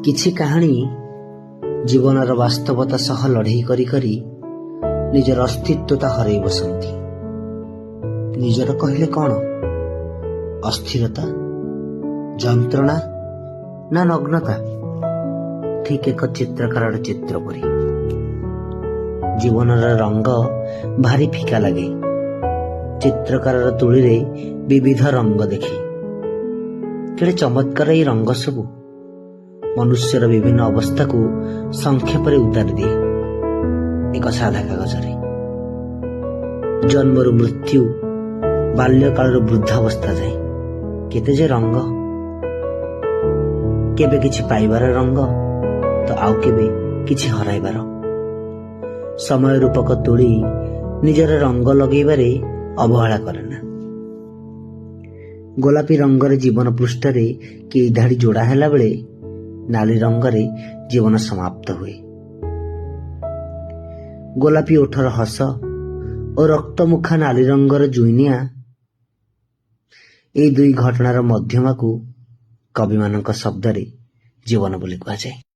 କିଛି କାହାଣୀ ଜୀବନର ବାସ୍ତବତା ସହ ଲଢ଼େଇ କରି କରି ନିଜର ଅସ୍ତିତ୍ୱତା ହରାଇ ବସନ୍ତି। ନିଜର କହିଲେ କ'ଣ? ଅସ୍ଥିରତା, ଯନ୍ତ୍ରଣା ନା ନଗ୍ନତା? ଠିକ୍ ଏକ ଚିତ୍ରକାରର ଚିତ୍ର ପରି। ଜୀବନର ରଙ୍ଗ ଭାରି ଫିକା ଲାଗେ ଚିତ୍ରକାରର ତୁଳିରେ ବିବିଧ ରଙ୍ଗ ଦେଖି। କେଡ଼େ ଚମତ୍କାର ଏହି ରଙ୍ଗ ସବୁ! ମନୁଷ୍ୟର ବିଭିନ୍ନ ଅବସ୍ଥାକୁ ସଂକ୍ଷେପରେ ଉତାରି ଦିଏ ଏକ ସାଧା କାଗଜରେ। ଜନ୍ମରୁ ମୃତ୍ୟୁ, ବାଲ୍ୟକାଳରୁ ବୃଦ୍ଧାବସ୍ଥା ଯାଏ କେତେ ଯେ ରଙ୍ଗ! କେବେ କିଛି ପାଇବାର ରଙ୍ଗ ତ ଆଉ କେବେ କିଛି ହରାଇବାର। ସମୟ ରୂପକ ତୁଳି ନିଜର ରଙ୍ଗ ଲଗେଇବାରେ ଅବହେଳା କରେ ନା। ଗୋଲାପୀ ରଙ୍ଗରେ ଜୀବନ ପୃଷ୍ଠରେ କେଇ ଧାଡ଼ି ଯୋଡ଼ା ହେଲା ବେଳେ ନାଲି ରଙ୍ଗରେ ଜୀବନ ସମାପ୍ତ ହୁଏ। ଗୋଲାପୀ ଓଠର ହସ ଓ ରକ୍ତମୁଖା ନାଲି ରଙ୍ଗର ଜୁଇନିଆ, ଏହି ଦୁଇ ଘଟଣାର ମଧ୍ୟମାକୁ କବିମାନଙ୍କ ଶବ୍ଦରେ ଜୀବନ ବୋଲି କୁହାଯାଏ।